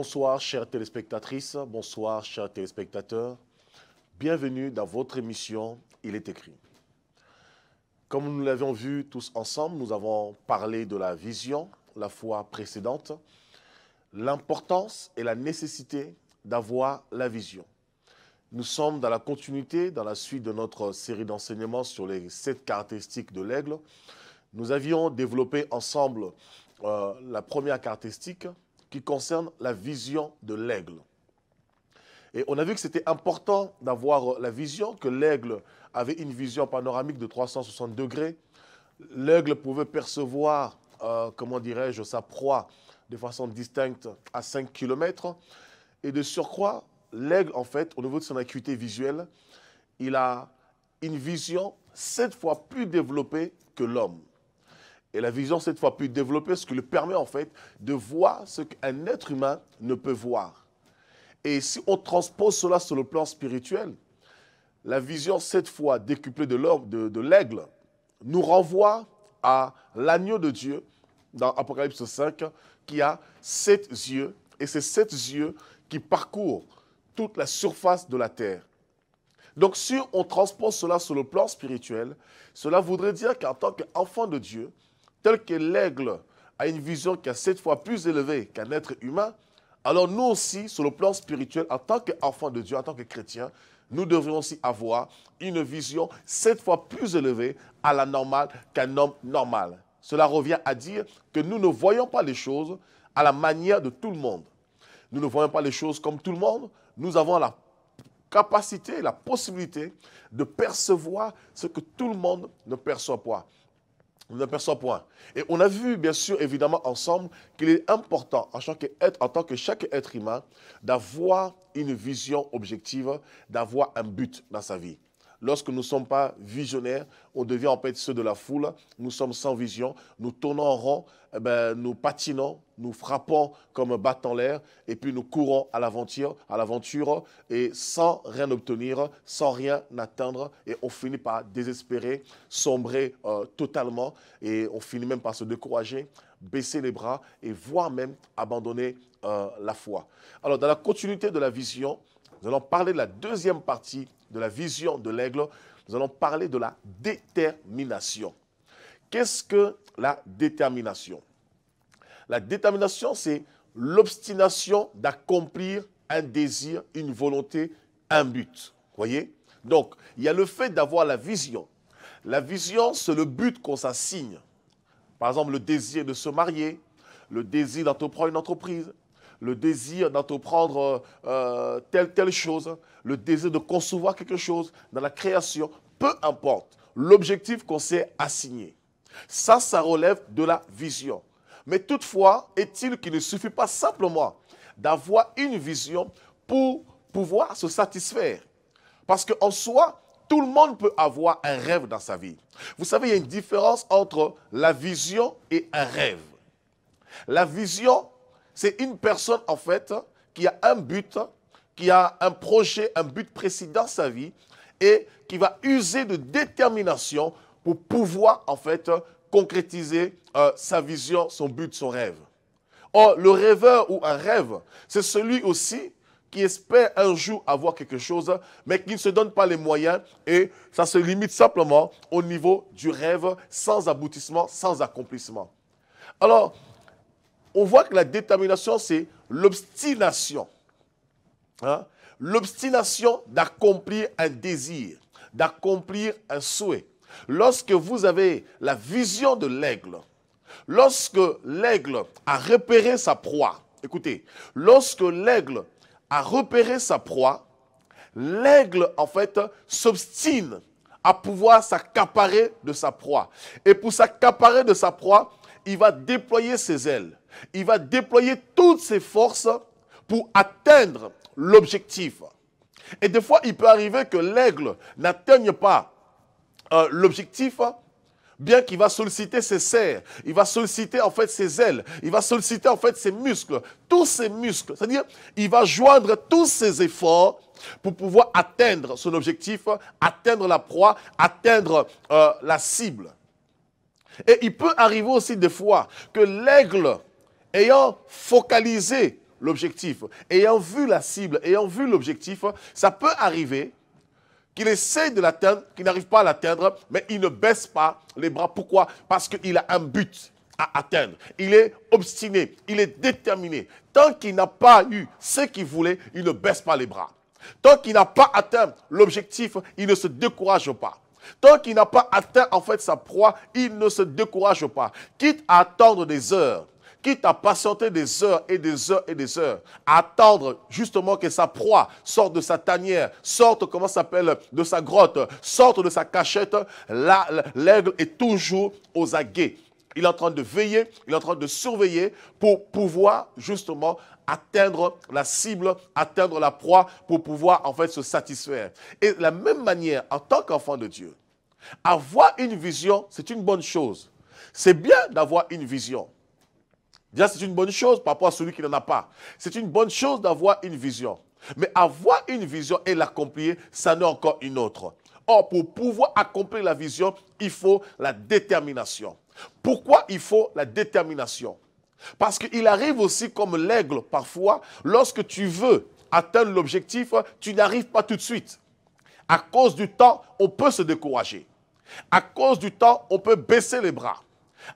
Bonsoir chères téléspectatrices, bonsoir chers téléspectateurs. Bienvenue dans votre émission Il est écrit. Comme nous l'avions vu tous ensemble, nous avons parlé de la vision la fois précédente, l'importance et la nécessité d'avoir la vision. Nous sommes dans la continuité, dans la suite de notre série d'enseignements sur les 7 caractéristiques de l'aigle. Nous avions développé ensemble la première caractéristique qui concerne la vision de l'aigle. Et on a vu que c'était important d'avoir la vision, que l'aigle avait une vision panoramique de 360 degrés. L'aigle pouvait percevoir, comment dirais-je, sa proie de façon distincte à 5 km. Et de surcroît, l'aigle, en fait, au niveau de son acuité visuelle, il a une vision 7 fois plus développée que l'homme. Et la vision 7 fois plus développée, ce qui lui permet en fait de voir ce qu'un être humain ne peut voir. Et si on transpose cela sur le plan spirituel, la vision 7 fois décuplée de l'aigle nous renvoie à l'agneau de Dieu dans Apocalypse 5 qui a 7 yeux. Et c'est 7 yeux qui parcourent toute la surface de la terre. Donc si on transpose cela sur le plan spirituel, cela voudrait dire qu'en tant qu'enfant de Dieu, tel que l'aigle a une vision qui est 7 fois plus élevée qu'un être humain, alors nous aussi, sur le plan spirituel, en tant qu'enfants de Dieu, en tant que chrétiens, nous devrions aussi avoir une vision 7 fois plus élevée à la normale qu'un homme normal. Cela revient à dire que nous ne voyons pas les choses à la manière de tout le monde. Nous ne voyons pas les choses comme tout le monde. Nous avons la capacité, la possibilité de percevoir ce que tout le monde ne perçoit pas. On n'aperçoit point. Et on a vu, bien sûr, évidemment, ensemble, qu'il est important, en tant que chaque être humain, d'avoir une vision objective, d'avoir un but dans sa vie. Lorsque nous ne sommes pas visionnaires, on devient en fait ceux de la foule, nous sommes sans vision, nous tournons en rond, nous patinons, nous frappons comme battant l'air, et puis nous courons à l'aventure, et sans rien obtenir, sans rien atteindre, et on finit par désespérer, sombrer totalement, et on finit même par se décourager, baisser les bras, et voire même abandonner la foi. Alors, dans la continuité de la vision, nous allons parler de la deuxième partie de la vision de l'aigle. Nous allons parler de la détermination. Qu'est-ce que la détermination? La détermination, c'est l'obstination d'accomplir un désir, une volonté, un but. Voyez? Donc, il y a le fait d'avoir la vision. La vision, c'est le but qu'on s'assigne. Par exemple, le désir de se marier, le désir d'entreprendre une entreprise, le désir d'entreprendre telle chose, le désir de concevoir quelque chose dans la création, peu importe l'objectif qu'on s'est assigné. Ça relève de la vision. Mais toutefois, est-il qu'il ne suffit pas simplement d'avoir une vision pour pouvoir se satisfaire? Parce qu'en soi, tout le monde peut avoir un rêve dans sa vie. Vous savez, il y a une différence entre la vision et un rêve. La vision, c'est une personne, en fait, qui a un but, qui a un projet, un but précis dans sa vie et qui va user de détermination pour pouvoir, en fait, concrétiser sa vision, son but, son rêve. Or, le rêveur ou un rêve, c'est celui aussi qui espère un jour avoir quelque chose, mais qui ne se donne pas les moyens et ça se limite simplement au niveau du rêve, sans aboutissement, sans accomplissement. Alors, on voit que la détermination, c'est l'obstination. Hein? L'obstination d'accomplir un désir, d'accomplir un souhait. Lorsque vous avez la vision de l'aigle, lorsque l'aigle a repéré sa proie, écoutez, lorsque l'aigle a repéré sa proie, l'aigle, en fait, s'obstine à pouvoir s'accaparer de sa proie. Et pour s'accaparer de sa proie, il va déployer ses ailes. Il va déployer toutes ses forces pour atteindre l'objectif. Et des fois, il peut arriver que l'aigle n'atteigne pas l'objectif, bien qu'il va solliciter ses serres, il va solliciter en fait ses ailes, il va solliciter en fait ses muscles, tous ses muscles. C'est-à-dire, il va joindre tous ses efforts pour pouvoir atteindre son objectif, atteindre la proie, atteindre la cible. Et il peut arriver aussi des fois que l'aigle, ayant focalisé l'objectif, ayant vu la cible, ayant vu l'objectif, ça peut arriver qu'il essaie de l'atteindre, qu'il n'arrive pas à l'atteindre, mais il ne baisse pas les bras. Pourquoi? Parce qu'il a un but à atteindre. Il est obstiné, il est déterminé. Tant qu'il n'a pas eu ce qu'il voulait, il ne baisse pas les bras. Tant qu'il n'a pas atteint l'objectif, il ne se décourage pas. Tant qu'il n'a pas atteint en fait sa proie, il ne se décourage pas. Quitte à attendre des heures, quitte à patienter des heures et des heures et des heures, à attendre justement que sa proie sorte de sa tanière, sorte, comment ça s'appelle, de sa grotte, sorte de sa cachette, l'aigle est toujours aux aguets. Il est en train de veiller, il est en train de surveiller pour pouvoir justement atteindre la cible, atteindre la proie, pour pouvoir en fait se satisfaire. Et de la même manière, en tant qu'enfant de Dieu, avoir une vision, c'est une bonne chose. C'est bien d'avoir une vision. Déjà, c'est une bonne chose par rapport à celui qui n'en a pas. C'est une bonne chose d'avoir une vision. Mais avoir une vision et l'accomplir, ça n'est encore une autre. Or, pour pouvoir accomplir la vision, il faut la détermination. Pourquoi il faut la détermination? Parce qu'il arrive aussi comme l'aigle, parfois, lorsque tu veux atteindre l'objectif, tu n'arrives pas tout de suite. À cause du temps, on peut se décourager. À cause du temps, on peut baisser les bras.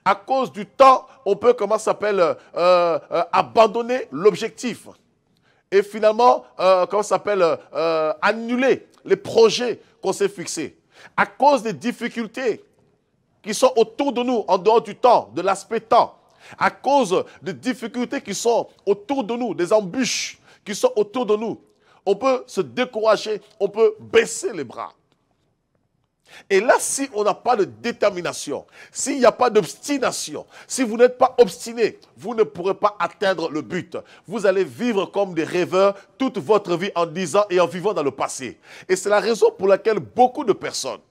À cause du temps, on peut, comment ça s'appelle, abandonner l'objectif. Et finalement, comment ça s'appelle, annuler les projets qu'on s'est fixés. À cause des difficultés qui sont autour de nous, en dehors du temps, de l'aspect temps. À cause des difficultés qui sont autour de nous, des embûches qui sont autour de nous. On peut se décourager, on peut baisser les bras. Et là, si on n'a pas de détermination, s'il n'y a pas d'obstination, si vous n'êtes pas obstiné, vous ne pourrez pas atteindre le but. Vous allez vivre comme des rêveurs toute votre vie en disant et en vivant dans le passé. Et c'est la raison pour laquelle beaucoup de personnes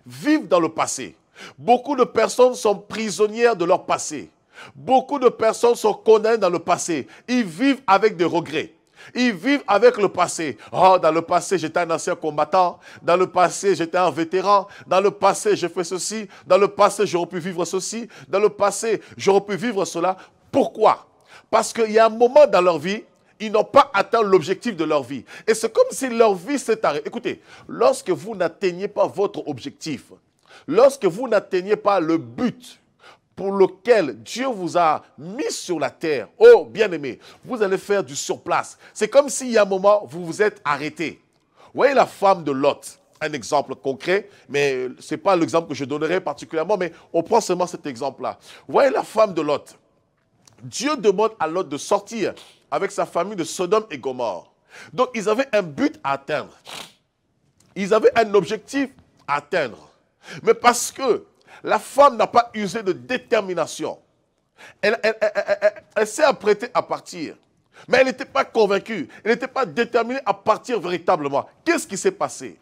vivent dans le passé. Beaucoup de personnes sont prisonnières de leur passé. Beaucoup de personnes sont condamnées dans le passé. Ils vivent avec des regrets. Ils vivent avec le passé. Oh, dans le passé, j'étais un ancien combattant. Dans le passé, j'étais un vétéran. Dans le passé, j'ai fait ceci. Dans le passé, j'aurais pu vivre ceci. Dans le passé, j'aurais pu vivre cela. Pourquoi? Parce qu'il y a un moment dans leur vie, ils n'ont pas atteint l'objectif de leur vie. Et c'est comme si leur vie s'est arrêtée. Écoutez, lorsque vous n'atteignez pas votre objectif, lorsque vous n'atteignez pas le but pour lequel Dieu vous a mis sur la terre, oh bien-aimé, vous allez faire du surplace. C'est comme s'il y a un moment, vous vous êtes arrêté. Vous voyez la femme de Lot, un exemple concret, mais ce n'est pas l'exemple que je donnerai particulièrement, mais on prend seulement cet exemple-là. Vous voyez la femme de Lot. Dieu demande à Lot de sortir avec sa famille de Sodome et Gomorrhe. Donc, ils avaient un but à atteindre. Ils avaient un objectif à atteindre. Mais parce que la femme n'a pas usé de détermination, elle s'est apprêtée à partir. Mais elle n'était pas convaincue, elle n'était pas déterminée à partir véritablement. Qu'est-ce qui s'est passé?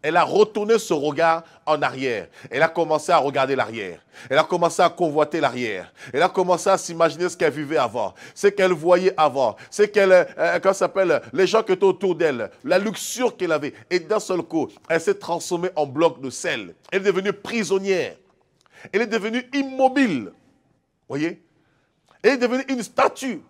Elle a retourné son regard en arrière. Elle a commencé à regarder l'arrière. Elle a commencé à convoiter l'arrière. Elle a commencé à s'imaginer ce qu'elle vivait avant, ce qu'elle voyait avant, ce qu'elle, comment ça s'appelle, les gens qui étaient autour d'elle, la luxure qu'elle avait. Et d'un seul coup, elle s'est transformée en bloc de sel. Elle est devenue prisonnière. Elle est devenue immobile. Voyez? Elle est devenue une statue.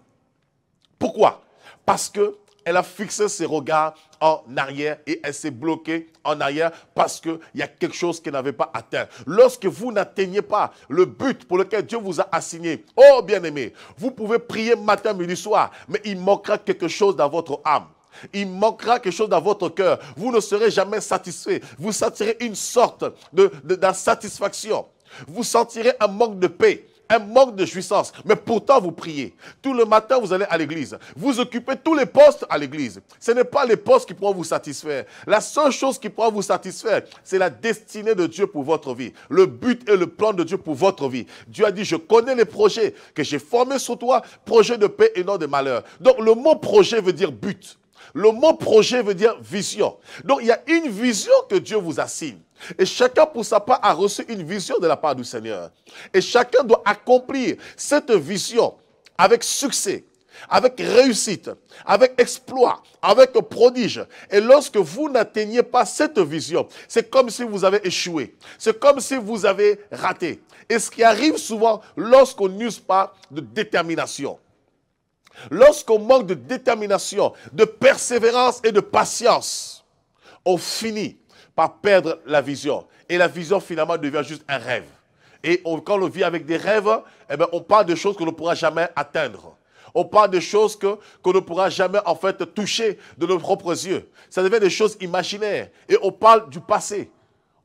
Pourquoi? Parce qu'elle a fixé ses regards en arrière et elle s'est bloquée en arrière parce qu'il y a quelque chose qu'elle n'avait pas atteint. Lorsque vous n'atteignez pas le but pour lequel Dieu vous a assigné, oh bien-aimé, vous pouvez prier matin, midi, soir, mais il manquera quelque chose dans votre âme. Il manquera quelque chose dans votre cœur. Vous ne serez jamais satisfait. Vous sentirez une sorte d'insatisfaction. Vous sentirez un manque de paix, un manque de jouissance. Mais pourtant, vous priez. Tout le matin, vous allez à l'église. Vous occupez tous les postes à l'église. Ce n'est pas les postes qui pourront vous satisfaire. La seule chose qui pourra vous satisfaire, c'est la destinée de Dieu pour votre vie. Le but et le plan de Dieu pour votre vie. Dieu a dit, je connais les projets que j'ai formés sur toi, projets de paix et non de malheur. Donc, le mot projet veut dire but. Le mot projet veut dire vision. Donc, il y a une vision que Dieu vous assigne. Et chacun, pour sa part, a reçu une vision de la part du Seigneur. Et chacun doit accomplir cette vision avec succès, avec réussite, avec exploit, avec prodige. Et lorsque vous n'atteignez pas cette vision, c'est comme si vous avez échoué. C'est comme si vous avez raté. Et ce qui arrive souvent lorsqu'on n'use pas de détermination. Lorsqu'on manque de détermination, de persévérance et de patience, on finit par perdre la vision. Et la vision, finalement, devient juste un rêve. Et quand on vit avec des rêves, eh bien, on parle de choses qu'on ne pourra jamais atteindre. On parle de choses qu'on ne pourra jamais, en fait, toucher de nos propres yeux. Ça devient des choses imaginaires. Et on parle du passé.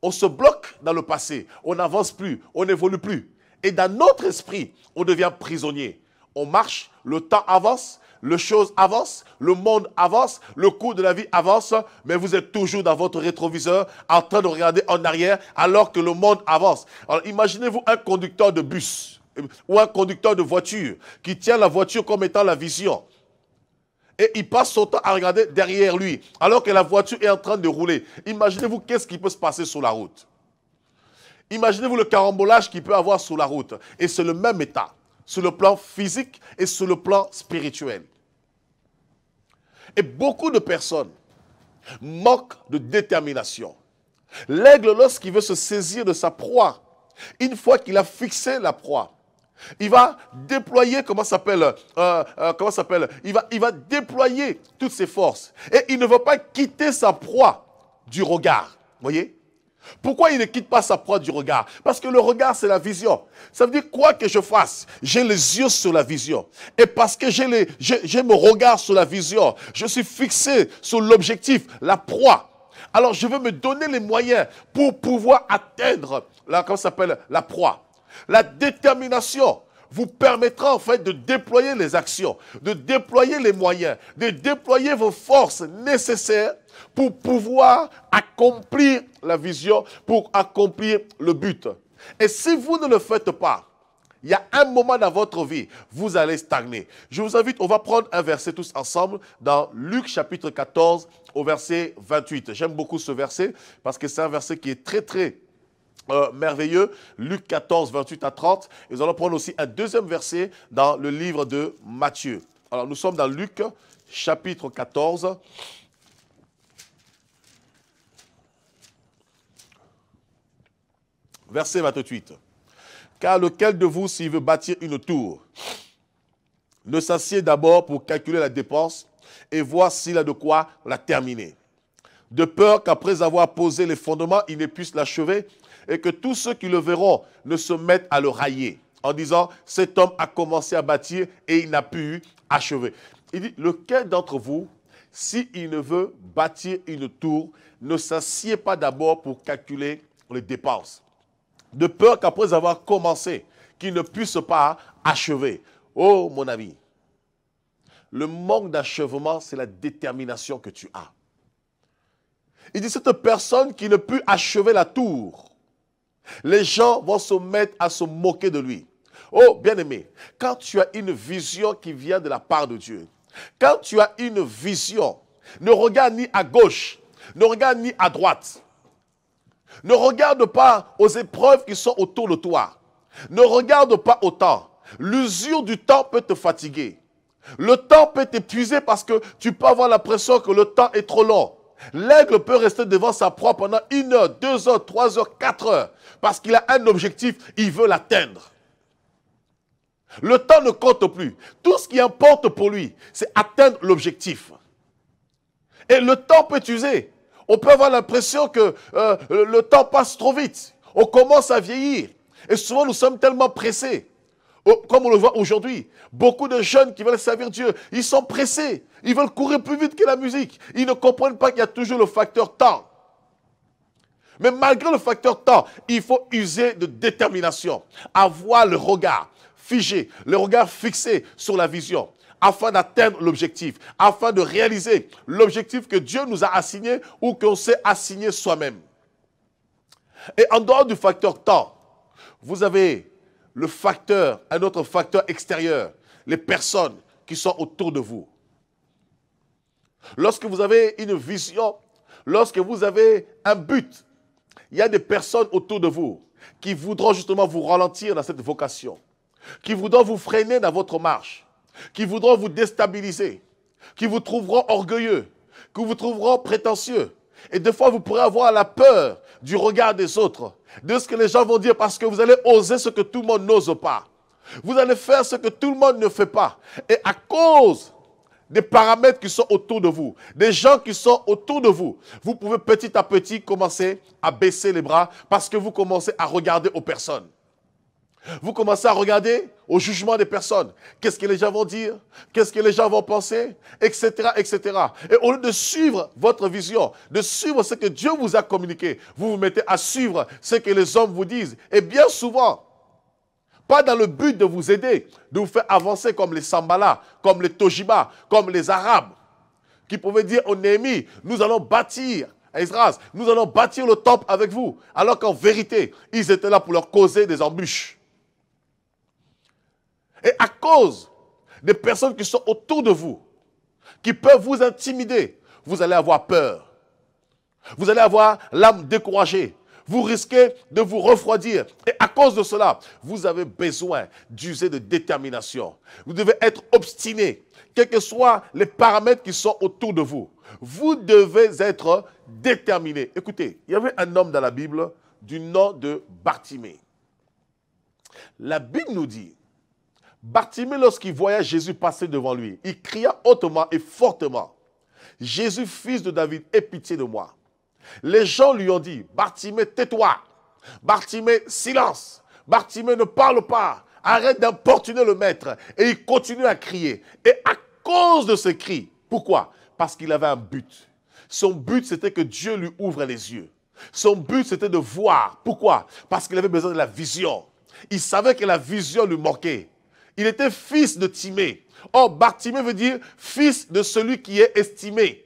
On se bloque dans le passé. On n'avance plus. On n'évolue plus. Et dans notre esprit, on devient prisonnier. On marche, le temps avance, les choses avancent, le monde avance, le cours de la vie avance, mais vous êtes toujours dans votre rétroviseur en train de regarder en arrière alors que le monde avance. Alors imaginez-vous un conducteur de bus ou un conducteur de voiture qui tient la voiture comme étant la vision. Et il passe son temps à regarder derrière lui alors que la voiture est en train de rouler. Imaginez-vous qu'est-ce qui peut se passer sur la route. Imaginez-vous le carambolage qu'il peut avoir sur la route. Et c'est le même état, sur le plan physique et sur le plan spirituel. Et beaucoup de personnes manquent de détermination. L'aigle, lorsqu'il veut se saisir de sa proie, une fois qu'il a fixé la proie, il va déployer, il va déployer toutes ses forces. Et il ne va pas quitter sa proie du regard. Voyez? Pourquoi il ne quitte pas sa proie du regard? Parce que le regard, c'est la vision. Ça veut dire quoi que je fasse, j'ai les yeux sur la vision. Et parce que j'ai mon regard sur la vision, je suis fixé sur l'objectif, la proie. Alors, je veux me donner les moyens pour pouvoir atteindre la proie. La détermination vous permettra en fait de déployer les actions, de déployer les moyens, de déployer vos forces nécessaires pour pouvoir accomplir la vision, pour accomplir le but. Et si vous ne le faites pas, il y a un moment dans votre vie, vous allez stagner. Je vous invite, on va prendre un verset tous ensemble dans Luc chapitre 14 au verset 28. J'aime beaucoup ce verset parce que c'est un verset qui est très très merveilleux. Luc 14, 28 à 30. Et nous allons prendre aussi un deuxième verset dans le livre de Matthieu. Alors nous sommes dans Luc chapitre 14. Verset 28. Car lequel de vous, s'il veut bâtir une tour, ne s'assied d'abord pour calculer la dépense et voir s'il a de quoi la terminer. De peur qu'après avoir posé les fondements, il ne puisse l'achever et que tous ceux qui le verront ne se mettent à le railler en disant « cet homme a commencé à bâtir et il n'a pu achever ». Il dit « lequel d'entre vous, s'il ne veut bâtir une tour, ne s'assied pas d'abord pour calculer les dépenses ?» De peur qu'après avoir commencé, qu'il ne puisse pas achever. Oh mon ami, le manque d'achèvement, c'est la détermination que tu as. Il dit, cette personne qui ne peut achever la tour, les gens vont se mettre à se moquer de lui. Oh bien-aimé, quand tu as une vision qui vient de la part de Dieu, quand tu as une vision, ne regarde ni à gauche, ne regarde ni à droite. Ne regarde pas aux épreuves qui sont autour de toi. Ne regarde pas au temps. L'usure du temps peut te fatiguer. Le temps peut t'épuiser parce que tu peux avoir l'impression que le temps est trop long. L'aigle peut rester devant sa proie pendant 1 heure, 2 heures, 3 heures, 4 heures. Parce qu'il a un objectif, il veut l'atteindre. Le temps ne compte plus. Tout ce qui importe pour lui, c'est atteindre l'objectif. Et le temps peut t'user. On peut avoir l'impression que le temps passe trop vite. On commence à vieillir. Et souvent, nous sommes tellement pressés. Comme on le voit aujourd'hui, beaucoup de jeunes qui veulent servir Dieu, ils sont pressés. Ils veulent courir plus vite que la musique. Ils ne comprennent pas qu'il y a toujours le facteur temps. Mais malgré le facteur temps, il faut user de détermination. Avoir le regard figé, le regard fixé sur la vision, afin d'atteindre l'objectif, afin de réaliser l'objectif que Dieu nous a assigné ou qu'on s'est assigné soi-même. Et en dehors du facteur temps, vous avez le facteur, un autre facteur extérieur, les personnes qui sont autour de vous. Lorsque vous avez une vision, lorsque vous avez un but, il y a des personnes autour de vous qui voudront justement vous ralentir dans cette vocation, qui voudront vous freiner dans votre marche, qui voudront vous déstabiliser, qui vous trouveront orgueilleux, qui vous trouveront prétentieux. Et des fois, vous pourrez avoir la peur du regard des autres, de ce que les gens vont dire parce que vous allez oser ce que tout le monde n'ose pas. Vous allez faire ce que tout le monde ne fait pas. Et à cause des paramètres qui sont autour de vous, des gens qui sont autour de vous, vous pouvez petit à petit commencer à baisser les bras parce que vous commencez à regarder aux personnes. Vous commencez à regarder au jugement des personnes. Qu'est-ce que les gens vont dire? Qu'est-ce que les gens vont penser? Etc., etc. Et au lieu de suivre votre vision, de suivre ce que Dieu vous a communiqué, vous vous mettez à suivre ce que les hommes vous disent. Et bien souvent, pas dans le but de vous aider, de vous faire avancer comme les Sambala, comme les Tojiba, comme les Arabes, qui pouvaient dire au Néhémie, nous allons bâtir, à Esdras, nous allons bâtir le temple avec vous. Alors qu'en vérité, ils étaient là pour leur causer des embûches. Et à cause des personnes qui sont autour de vous, qui peuvent vous intimider, vous allez avoir peur. Vous allez avoir l'âme découragée. Vous risquez de vous refroidir. Et à cause de cela, vous avez besoin d'user de détermination. Vous devez être obstiné, quels que soient les paramètres qui sont autour de vous. Vous devez être déterminé. Écoutez, il y avait un homme dans la Bible du nom de Bartimée. La Bible nous dit, Bartimée, lorsqu'il voyait Jésus passer devant lui, il cria hautement et fortement, « Jésus, fils de David, aie pitié de moi. » Les gens lui ont dit, « Bartimée, tais-toi. Bartimée, silence. Bartimée, ne parle pas. Arrête d'importuner le maître. » Et il continue à crier. Et à cause de ce cri, pourquoi? Parce qu'il avait un but. Son but, c'était que Dieu lui ouvre les yeux. Son but, c'était de voir. Pourquoi? Parce qu'il avait besoin de la vision. Il savait que la vision lui manquait. Il était fils de Timée. Or, Bartimée veut dire fils de celui qui est estimé.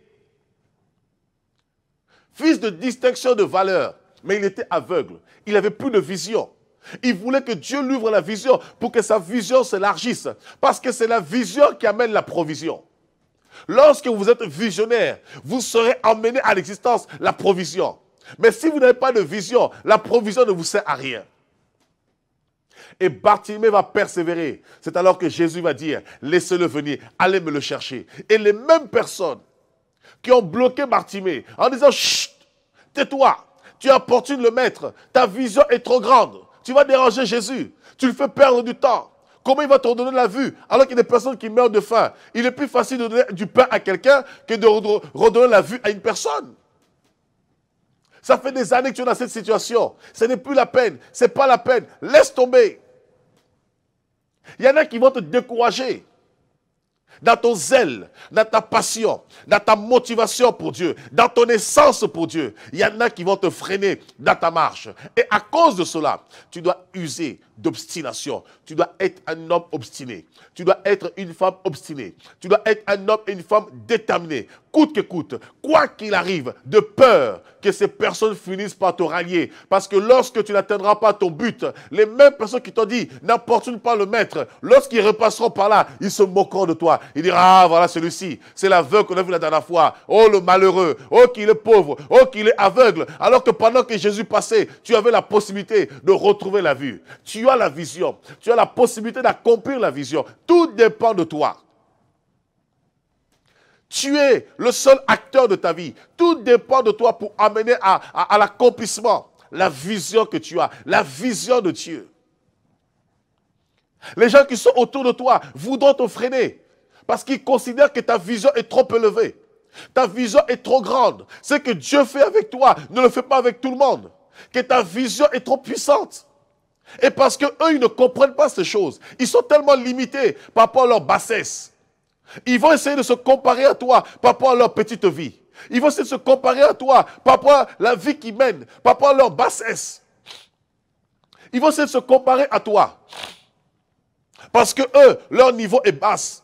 Fils de distinction de valeur. Mais il était aveugle. Il n'avait plus de vision. Il voulait que Dieu lui ouvre la vision pour que sa vision s'élargisse. Parce que c'est la vision qui amène la provision. Lorsque vous êtes visionnaire, vous serez emmené à l'existence la provision. Mais si vous n'avez pas de vision, la provision ne vous sert à rien. Et Bartimée va persévérer. C'est alors que Jésus va dire, laissez-le venir, allez me le chercher. Et les mêmes personnes qui ont bloqué Bartimée en disant, chut, tais-toi, tu importunes le maître, ta vision est trop grande, tu vas déranger Jésus, tu lui fais perdre du temps. Comment il va te redonner la vue alors qu'il y a des personnes qui meurent de faim? Il est plus facile de donner du pain à quelqu'un que de redonner la vue à une personne. Ça fait des années que tu es dans cette situation. Ce n'est plus la peine, ce n'est pas la peine. Laisse tomber. Il y en a qui vont te décourager dans ton zèle, dans ta passion, dans ta motivation pour Dieu, dans ton essence pour Dieu. Il y en a qui vont te freiner dans ta marche. Et à cause de cela, tu dois user d'obstination. Tu dois être un homme obstiné. Tu dois être une femme obstinée. Tu dois être un homme et une femme déterminés. Coûte que coûte, quoi qu'il arrive, de peur que ces personnes finissent par te rallier. Parce que lorsque tu n'atteindras pas ton but, les mêmes personnes qui t'ont dit n'importune pas le maître, lorsqu'ils repasseront par là, ils se moqueront de toi. Ils diront, ah voilà celui-ci, c'est l'aveugle qu'on a vu la dernière fois. Oh le malheureux, oh qu'il est pauvre, oh qu'il est aveugle. Alors que pendant que Jésus passait, tu avais la possibilité de retrouver la vue. Tu as la vision, tu as la possibilité d'accomplir la vision. Tout dépend de toi. Tu es le seul acteur de ta vie. Tout dépend de toi pour amener à l'accomplissement la vision que tu as, la vision de Dieu. Les gens qui sont autour de toi voudront te freiner parce qu'ils considèrent que ta vision est trop élevée. Ta vision est trop grande. Ce que Dieu fait avec toi ne le fait pas avec tout le monde. Que ta vision est trop puissante. Et parce qu'eux, ils ne comprennent pas ces choses. Ils sont tellement limités par rapport à leur bassesse. Ils vont essayer de se comparer à toi par rapport à leur petite vie. Ils vont essayer de se comparer à toi par rapport à la vie qu'ils mènent, par rapport à leur bassesse. Ils vont essayer de se comparer à toi. Parce que eux, leur niveau est basse.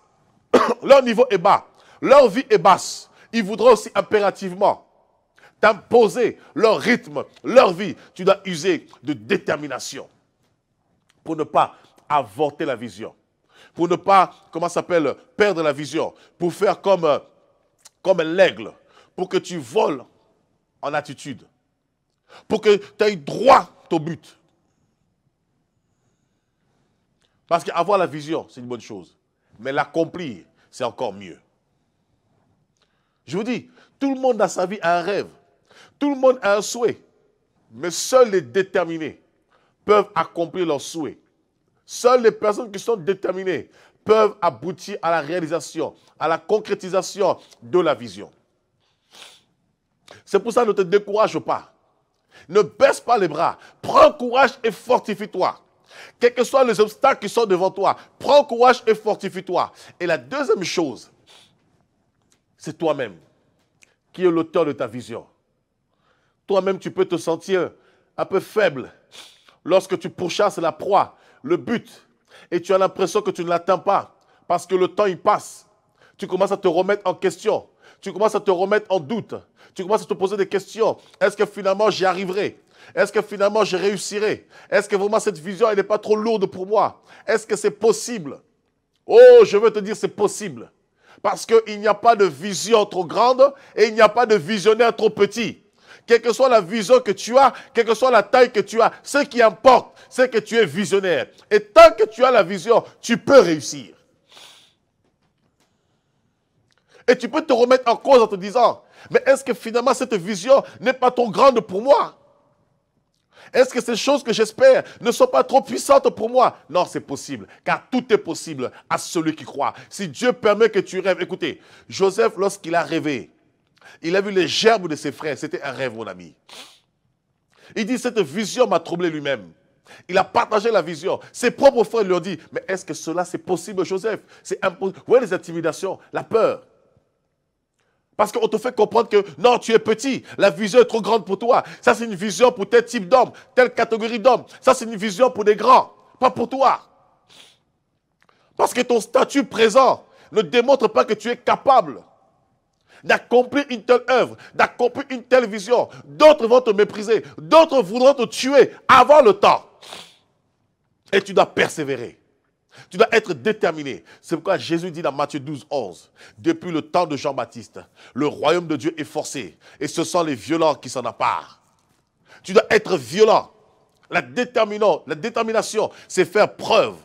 Leur niveau est bas. Leur vie est basse. Ils voudraient aussi impérativement t'imposer leur rythme, leur vie. Tu dois user de détermination pour ne pas avorter la vision. Pour ne pas, comment ça s'appelle, perdre la vision. Pour faire comme l'aigle. Pour que tu voles en attitude. Pour que tu ailles droit au but. Parce qu'avoir la vision, c'est une bonne chose. Mais l'accomplir, c'est encore mieux. Je vous dis, tout le monde dans sa vie a un rêve. Tout le monde a un souhait. Mais seuls les déterminés peuvent accomplir leur souhait. Seules les personnes qui sont déterminées peuvent aboutir à la réalisation, à la concrétisation de la vision. C'est pour ça que ne te décourage pas. Ne baisse pas les bras. Prends courage et fortifie-toi. Quels que soient les obstacles qui sont devant toi, prends courage et fortifie-toi. Et la deuxième chose, c'est toi-même qui est l'auteur de ta vision. Toi-même, tu peux te sentir un peu faible lorsque tu pourchasses la proie, le but, et tu as l'impression que tu ne l'atteins pas parce que le temps y passe. Tu commences à te remettre en question. Tu commences à te remettre en doute. Tu commences à te poser des questions. Est-ce que finalement j'y arriverai? Est-ce que finalement je réussirai? Est-ce que vraiment cette vision elle n'est pas trop lourde pour moi? Est-ce que c'est possible? Oh, je veux te dire c'est possible. Parce qu'il n'y a pas de vision trop grande et il n'y a pas de visionnaire trop petit. Quelle que soit la vision que tu as, quelle que soit la taille que tu as, ce qui importe, c'est que tu es visionnaire. Et tant que tu as la vision, tu peux réussir. Et tu peux te remettre en cause en te disant, mais est-ce que finalement cette vision n'est pas trop grande pour moi? Est-ce que ces choses que j'espère ne sont pas trop puissantes pour moi? Non, c'est possible, car tout est possible à celui qui croit. Si Dieu permet que tu rêves, écoutez, Joseph, lorsqu'il a rêvé, il a vu les gerbes de ses frères, c'était un rêve, mon ami. Il dit, cette vision m'a troublé lui-même. Il a partagé la vision. Ses propres frères lui ont dit, mais est-ce que cela c'est possible, Joseph? C'est impossible. Vous voyez les intimidations, la peur. Parce qu'on te fait comprendre que non, tu es petit, la vision est trop grande pour toi. Ça, c'est une vision pour tel type d'homme, telle catégorie d'homme. Ça, c'est une vision pour des grands, pas pour toi. Parce que ton statut présent ne démontre pas que tu es capable d'accomplir une telle œuvre, d'accomplir une telle vision. D'autres vont te mépriser, d'autres voudront te tuer avant le temps. Et tu dois persévérer. Tu dois être déterminé. C'est pourquoi Jésus dit dans Matthieu 12, 11, depuis le temps de Jean-Baptiste, le royaume de Dieu est forcé et ce sont les violents qui s'en emparent. Tu dois être violent. La détermination, c'est faire preuve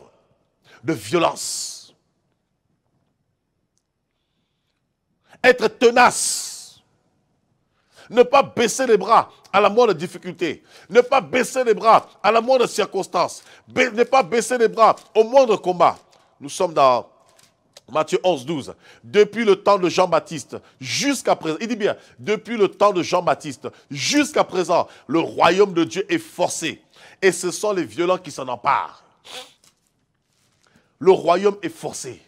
de violence. Être tenace. Ne pas baisser les bras à la moindre difficulté. Ne pas baisser les bras à la moindre circonstance. Ne pas baisser les bras au moindre combat. Nous sommes dans Matthieu 11, 12. Depuis le temps de Jean-Baptiste jusqu'à présent, il dit bien, depuis le temps de Jean-Baptiste jusqu'à présent, le royaume de Dieu est forcé. Et ce sont les violents qui s'en emparent. Le royaume est forcé.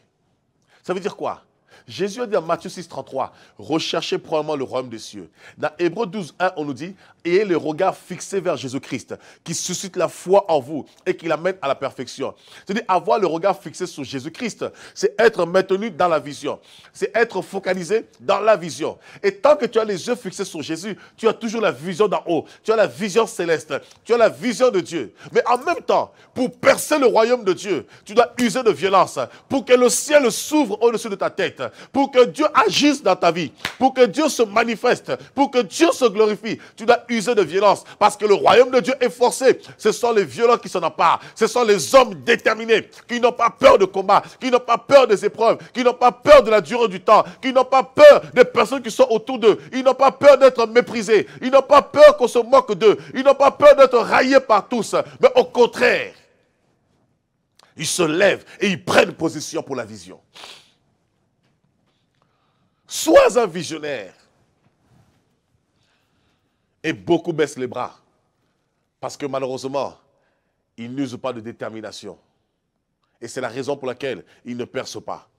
Ça veut dire quoi? Jésus a dit en Matthieu 6, 33, recherchez probablement le royaume des cieux. Dans Hébreux 12, 1, on nous dit, ayez le regard fixé vers Jésus-Christ, qui suscite la foi en vous et qui l'amène à la perfection. C'est-à-dire, avoir le regard fixé sur Jésus-Christ, c'est être maintenu dans la vision. C'est être focalisé dans la vision. Et tant que tu as les yeux fixés sur Jésus, tu as toujours la vision d'en haut. Tu as la vision céleste. Tu as la vision de Dieu. Mais en même temps, pour percer le royaume de Dieu, tu dois user de violence pour que le ciel s'ouvre au-dessus de ta tête. Pour que Dieu agisse dans ta vie, pour que Dieu se manifeste, pour que Dieu se glorifie, tu dois user de violence parce que le royaume de Dieu est forcé. Ce sont les violents qui s'en emparent. Ce sont les hommes déterminés qui n'ont pas peur de combat, qui n'ont pas peur des épreuves, qui n'ont pas peur de la durée du temps, qui n'ont pas peur des personnes qui sont autour d'eux. Ils n'ont pas peur d'être méprisés. Ils n'ont pas peur qu'on se moque d'eux. Ils n'ont pas peur d'être raillés par tous. Mais au contraire, ils se lèvent et ils prennent position pour la vision. Sois un visionnaire. Et beaucoup baissent les bras. Parce que malheureusement, ils n'usent pas de détermination. Et c'est la raison pour laquelle ils ne percent pas.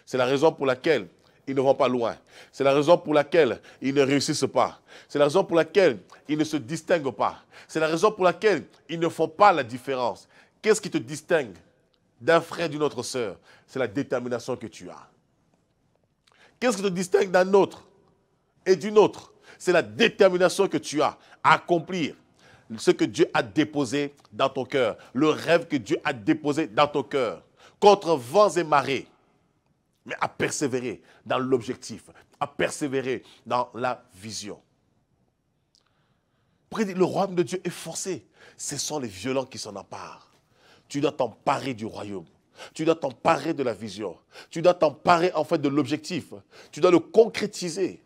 C'est la raison pour laquelle ils ne vont pas loin. C'est la raison pour laquelle ils ne réussissent pas. C'est la raison pour laquelle ils ne se distinguent pas. C'est la raison pour laquelle ils ne font pas la différence. Qu'est-ce qui te distingue d'un frère, d'une autre sœur? C'est la détermination que tu as. Qu'est-ce qui te distingue d'un autre et d'une autre? C'est la détermination que tu as à accomplir ce que Dieu a déposé dans ton cœur, le rêve que Dieu a déposé dans ton cœur, contre vents et marées, mais à persévérer dans l'objectif, à persévérer dans la vision. Le royaume de Dieu est forcé. Ce sont les violents qui s'en emparent. Tu dois t'emparer du royaume. Tu dois t'emparer de la vision. Tu dois t'emparer en fait de l'objectif. Tu dois le concrétiser.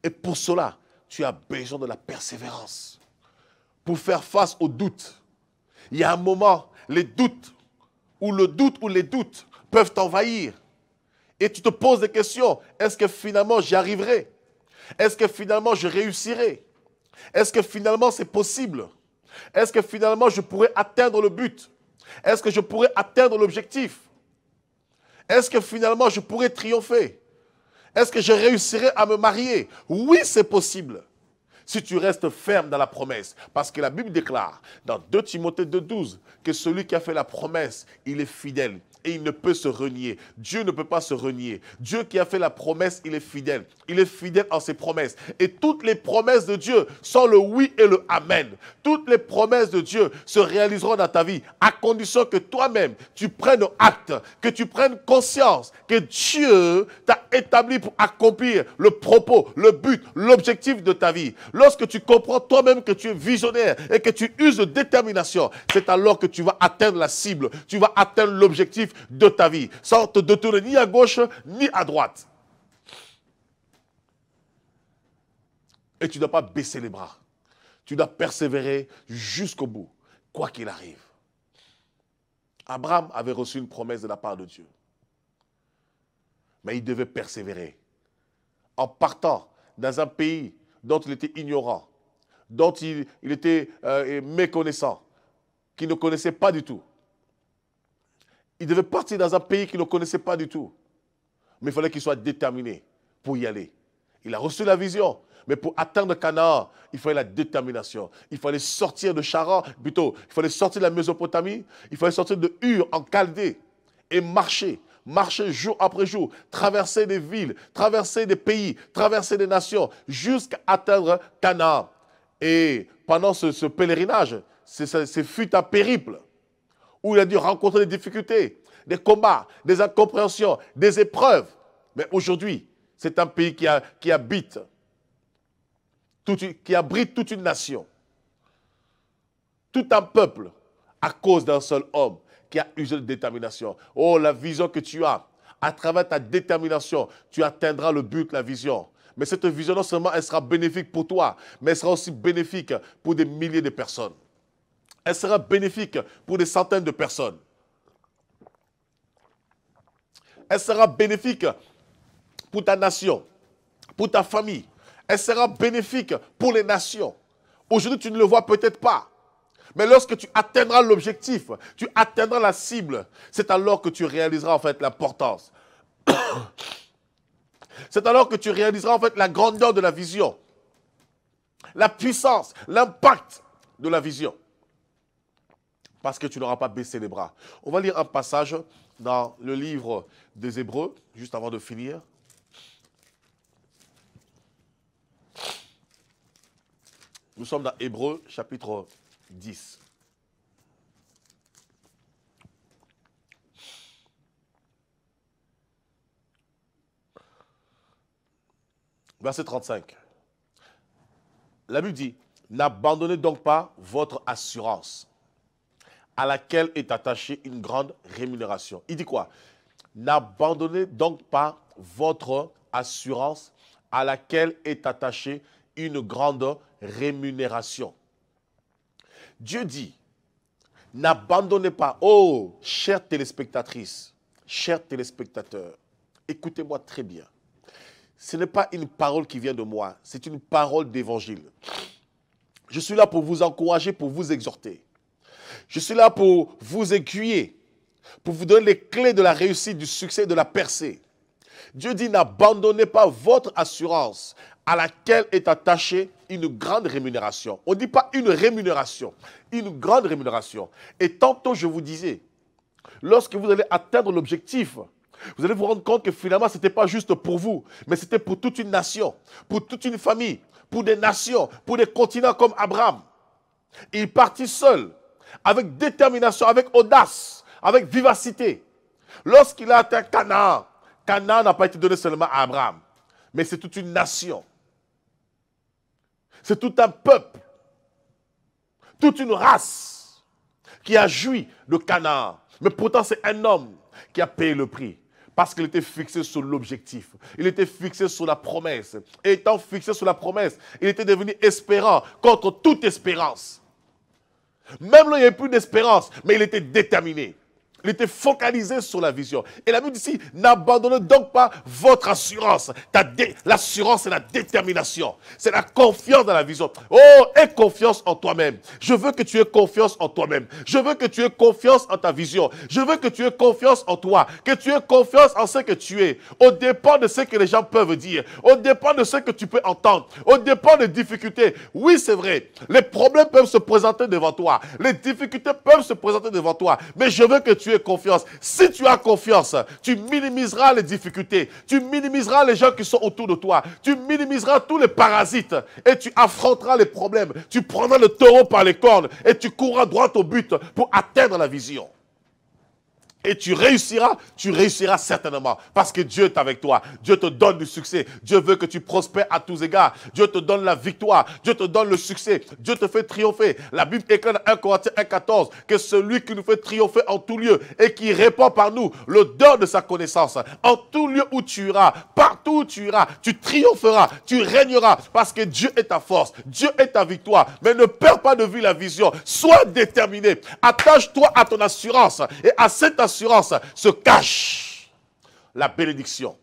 Et pour cela, tu as besoin de la persévérance. Pour faire face aux doutes. Il y a un moment, les doutes ou le doute ou les doutes peuvent t'envahir. Et tu te poses des questions. Est-ce que finalement j'y arriverai? Est-ce que finalement je réussirai? Est-ce que finalement c'est possible? Est-ce que finalement je pourrais atteindre le but? Est-ce que je pourrais atteindre l'objectif? Est-ce que finalement je pourrais triompher? Est-ce que je réussirai à me marier? Oui, c'est possible. Si tu restes ferme dans la promesse. Parce que la Bible déclare dans 2 Timothée 2,12 que celui qui a fait la promesse, il est fidèle. Et il ne peut se renier. Dieu ne peut pas se renier. Dieu qui a fait la promesse, il est fidèle. Il est fidèle en ses promesses. Et toutes les promesses de Dieu sont le oui et le amen. Toutes les promesses de Dieu se réaliseront dans ta vie à condition que toi-même, tu prennes acte, que tu prennes conscience que Dieu t'a établi pour accomplir le propos, le but, l'objectif de ta vie. Lorsque tu comprends toi-même que tu es visionnaire et que tu uses de détermination, c'est alors que tu vas atteindre la cible, tu vas atteindre l'objectif de ta vie, sans te détourner ni à gauche ni à droite. Et tu ne dois pas baisser les bras. Tu dois persévérer jusqu'au bout, quoi qu'il arrive. Abraham avait reçu une promesse de la part de Dieu. Mais il devait persévérer. En partant dans un pays dont il était ignorant, dont il était méconnaissant, qu'il ne connaissait pas du tout. Il devait partir dans un pays qu'il ne connaissait pas du tout. Mais il fallait qu'il soit déterminé pour y aller. Il a reçu la vision. Mais pour atteindre Canaan, il fallait la détermination. Il fallait sortir de Charan, plutôt, il fallait sortir de la Mésopotamie, il fallait sortir de Ur en Chaldée et marcher. Marcher jour après jour, traverser des villes, traverser des pays, traverser des nations, jusqu'à atteindre Canaan. Et pendant ce pèlerinage, ce fut un périple où il a dû rencontrer des difficultés, des combats, des incompréhensions, des épreuves. Mais aujourd'hui, c'est un pays qui abrite toute une nation, tout un peuple, à cause d'un seul homme qui a usé de détermination. Oh, la vision que tu as, à travers ta détermination, tu atteindras le but, la vision. Mais cette vision, non seulement elle sera bénéfique pour toi, mais elle sera aussi bénéfique pour des milliers de personnes. Elle sera bénéfique pour des centaines de personnes. Elle sera bénéfique pour ta nation, pour ta famille. Elle sera bénéfique pour les nations. Aujourd'hui, tu ne le vois peut-être pas. Mais lorsque tu atteindras l'objectif, tu atteindras la cible, c'est alors que tu réaliseras en fait l'importance. C'est alors que tu réaliseras en fait la grandeur de la vision, la puissance, l'impact de la vision. Parce que tu n'auras pas baissé les bras. On va lire un passage dans le livre des Hébreux, juste avant de finir. Nous sommes dans Hébreux, chapitre 10. Verset 35. La Bible dit, « N'abandonnez donc pas votre assurance, à laquelle est attachée une grande rémunération. » Il dit quoi? N'abandonnez donc pas votre assurance, à laquelle est attachée une grande rémunération. Dieu dit, n'abandonnez pas, oh, chères téléspectatrices, chers téléspectateurs, écoutez-moi très bien. Ce n'est pas une parole qui vient de moi, c'est une parole d'évangile. Je suis là pour vous encourager, pour vous exhorter. Je suis là pour vous aiguiller, pour vous donner les clés de la réussite, du succès, de la percée. Dieu dit, n'abandonnez pas votre assurance à laquelle est attachée une grande rémunération. On ne dit pas une rémunération, une grande rémunération. Et tantôt, je vous disais, lorsque vous allez atteindre l'objectif, vous allez vous rendre compte que finalement, ce n'était pas juste pour vous, mais c'était pour toute une nation, pour toute une famille, pour des nations, pour des continents comme Abraham. Il partit seul, avec détermination, avec audace, avec vivacité. Lorsqu'il a atteint Canaan, Canaan n'a pas été donné seulement à Abraham, mais c'est toute une nation. C'est tout un peuple, toute une race qui a joui de Canaan. Mais pourtant, c'est un homme qui a payé le prix. Parce qu'il était fixé sur l'objectif. Il était fixé sur la promesse. Et étant fixé sur la promesse, il était devenu espérant contre toute espérance. Même là, il n'y avait plus d'espérance, mais il était déterminé. Il était focalisé sur la vision. Et la Bible dit ici, n'abandonnez donc pas votre assurance. L'assurance, c'est la détermination. C'est la confiance dans la vision. Oh, aie confiance en toi-même. Je veux que tu aies confiance en toi-même. Je veux que tu aies confiance en ta vision. Je veux que tu aies confiance en toi. Que tu aies confiance en ce que tu es. Au dépend de ce que les gens peuvent dire. Au dépend de ce que tu peux entendre. Au dépend des difficultés. Oui, c'est vrai. Les problèmes peuvent se présenter devant toi. Les difficultés peuvent se présenter devant toi. Mais je veux que tu aies confiance. Si tu as confiance, tu minimiseras les difficultés. Tu minimiseras les gens qui sont autour de toi. Tu minimiseras tous les parasites. Et tu affronteras les problèmes. Tu prendras le taureau par les cornes. Et tu courras droit au but pour atteindre la vision. Et tu réussiras certainement. Parce que Dieu est avec toi. Dieu te donne du succès. Dieu veut que tu prospères à tous égards. Dieu te donne la victoire. Dieu te donne le succès. Dieu te fait triompher. La Bible écrit dans 1 Corinthiens 1,14 que celui qui nous fait triompher en tout lieu et qui répand par nous l'odeur de sa connaissance. En tout lieu où tu iras, partout où tu iras, tu triompheras, tu régneras parce que Dieu est ta force. Dieu est ta victoire. Mais ne perds pas de vue la vision. Sois déterminé. Attache-toi à ton assurance. Et à cette assurance se cache la bénédiction.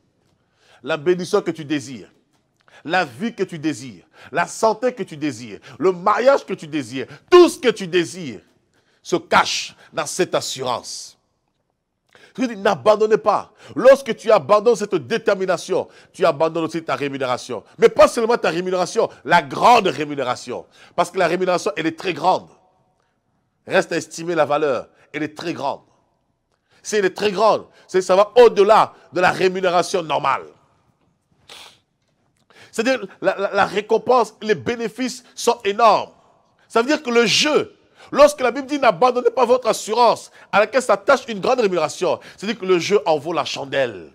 La bénédiction que tu désires. La vie que tu désires. La santé que tu désires. Le mariage que tu désires. Tout ce que tu désires se cache dans cette assurance. Je dis, n'abandonnez pas. Lorsque tu abandonnes cette détermination, tu abandonnes aussi ta rémunération. Mais pas seulement ta rémunération, la grande rémunération. Parce que la rémunération, elle est très grande. Reste à estimer la valeur. Elle est très grande. Si elle est très grande, ça va au-delà de la rémunération normale. C'est-à-dire, la récompense, les bénéfices sont énormes. Ça veut dire que le jeu, lorsque la Bible dit n'abandonnez pas votre assurance, à laquelle s'attache une grande rémunération, c'est-à-dire que le jeu en vaut la chandelle.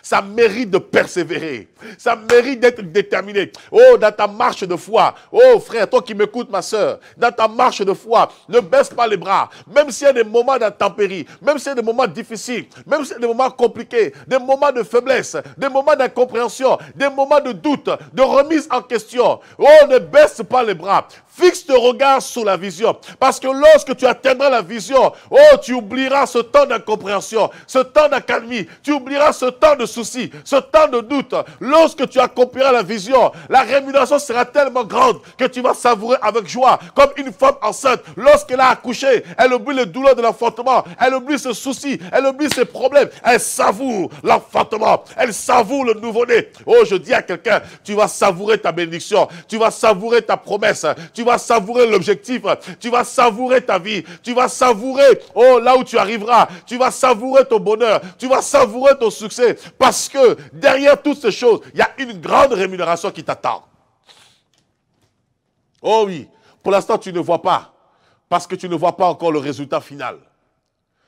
Ça mérite de persévérer. Ça mérite d'être déterminé. Oh, dans ta marche de foi. Oh, frère, toi qui m'écoutes, ma soeur. Dans ta marche de foi, ne baisse pas les bras. Même s'il y a des moments d'intempérie, même s'il y a des moments difficiles, même s'il y a des moments compliqués, des moments de faiblesse, des moments d'incompréhension, des moments de doute, de remise en question. Oh, ne baisse pas les bras. Fixe ton regard sur la vision. Parce que lorsque tu atteindras la vision, oh, tu oublieras ce temps d'incompréhension, ce temps d'accalmie. Tu oublieras ce temps de soucis, ce temps de doute. Lorsque tu accompliras la vision, la rémunération sera tellement grande que tu vas savourer avec joie. Comme une femme enceinte, lorsqu'elle a accouché, elle oublie les douleurs de l'enfantement, elle oublie ses soucis, elle oublie ses problèmes. Elle savoure l'enfantement, elle savoure le nouveau-né. Oh, je dis à quelqu'un, tu vas savourer ta bénédiction, tu vas savourer ta promesse, tu vas savourer l'objectif, tu vas savourer ta vie, tu vas savourer, oh, là où tu arriveras, tu vas savourer ton bonheur, tu vas savourer ton succès, parce que derrière toutes ces choses, il y a une grande rémunération qui t'attend. Oh oui, pour l'instant tu ne vois pas, parce que tu ne vois pas encore le résultat final.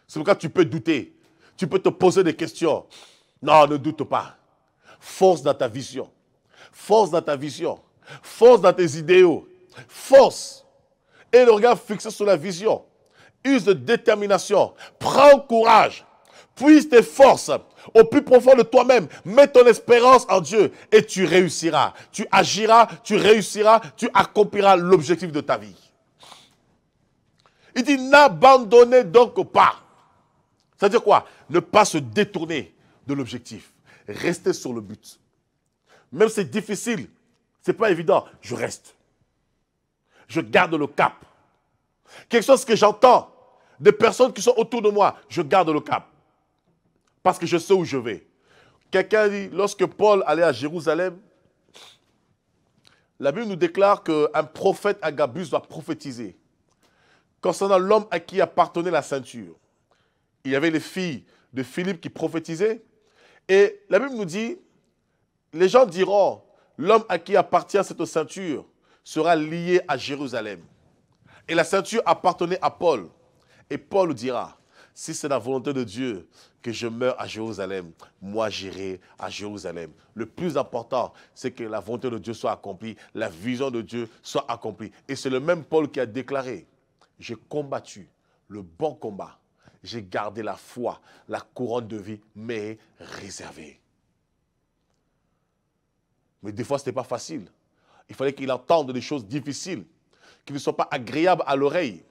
C'est pourquoi tu peux douter, tu peux te poser des questions. Non, ne doute pas. Force dans ta vision, force dans ta vision, force dans tes idéaux. Force et le regard fixé sur la vision. Use de détermination. Prends courage. Puise tes forces au plus profond de toi-même. Mets ton espérance en Dieu et tu réussiras. Tu agiras, tu réussiras, tu accompliras l'objectif de ta vie. Il dit n'abandonnez donc pas. C'est-à-dire quoi? Ne pas se détourner de l'objectif. Restez sur le but. Même si c'est difficile, ce n'est pas évident, je reste. Je garde le cap. Quelque chose que j'entends des personnes qui sont autour de moi, je garde le cap. Parce que je sais où je vais. Quelqu'un dit, lorsque Paul allait à Jérusalem, la Bible nous déclare qu'un prophète Agabus va prophétiser concernant l'homme à qui appartenait la ceinture. Il y avait les filles de Philippe qui prophétisaient. Et la Bible nous dit, les gens diront, l'homme à qui appartient cette ceinture sera lié à Jérusalem. Et la ceinture appartenait à Paul. Et Paul dira, si c'est la volonté de Dieu que je meure à Jérusalem, moi j'irai à Jérusalem. Le plus important, c'est que la volonté de Dieu soit accomplie, la vision de Dieu soit accomplie. Et c'est le même Paul qui a déclaré, j'ai combattu le bon combat, j'ai gardé la foi, la couronne de vie m'est réservée. Mais des fois, ce n'était pas facile. Il fallait qu'il entende des choses difficiles, qui ne sont pas agréables à l'oreille.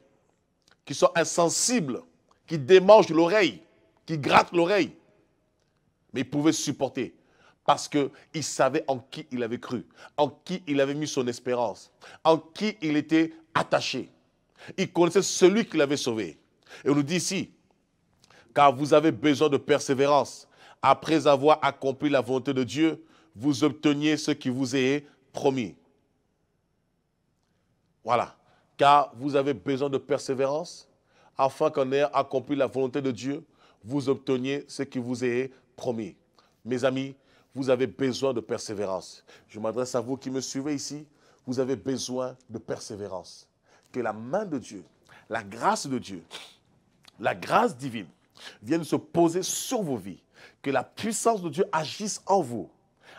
qui sont insensibles, qui démangent l'oreille, qui grattent l'oreille. Mais il pouvait supporter parce qu'il savait en qui il avait cru, en qui il avait mis son espérance, en qui il était attaché. Il connaissait celui qui l'avait sauvé. Et on nous dit ici, car vous avez besoin de persévérance. Après avoir accompli la volonté de Dieu, vous obteniez ce qui vous est promis. Voilà. Car vous avez besoin de persévérance, afin qu'en ayant accompli la volonté de Dieu, vous obteniez ce qui vous est promis. Mes amis, vous avez besoin de persévérance. Je m'adresse à vous qui me suivez ici. Vous avez besoin de persévérance. Que la main de Dieu, la grâce de Dieu, la grâce divine vienne se poser sur vos vies. Que la puissance de Dieu agisse en vous.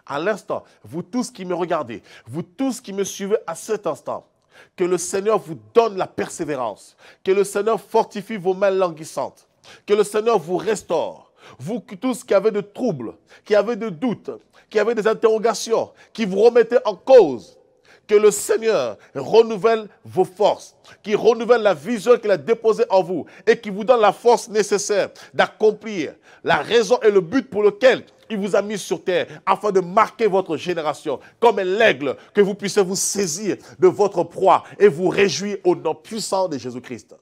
À l'instant, vous tous qui me regardez, vous tous qui me suivez à cet instant, que le Seigneur vous donne la persévérance. Que le Seigneur fortifie vos mains languissantes. Que le Seigneur vous restaure. Vous tous qui avez de troubles, qui avez de doutes, qui avez des interrogations, qui vous remettez en cause, que le Seigneur renouvelle vos forces, qui renouvelle la vision qu'il a déposée en vous et qui vous donne la force nécessaire d'accomplir la raison et le but pour lequel il vous a mis sur terre, afin de marquer votre génération comme l'aigle, que vous puissiez vous saisir de votre proie et vous réjouir au nom puissant de Jésus-Christ.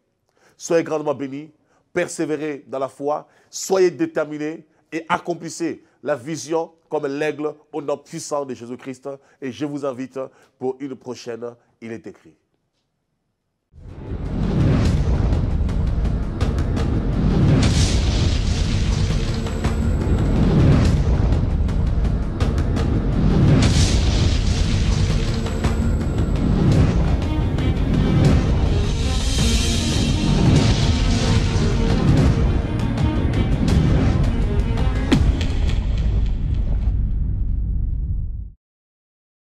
Soyez grandement bénis. Persévérez dans la foi, soyez déterminés et accomplissez la vision comme l'aigle au nom puissant de Jésus-Christ. Et je vous invite pour une prochaine, il est écrit.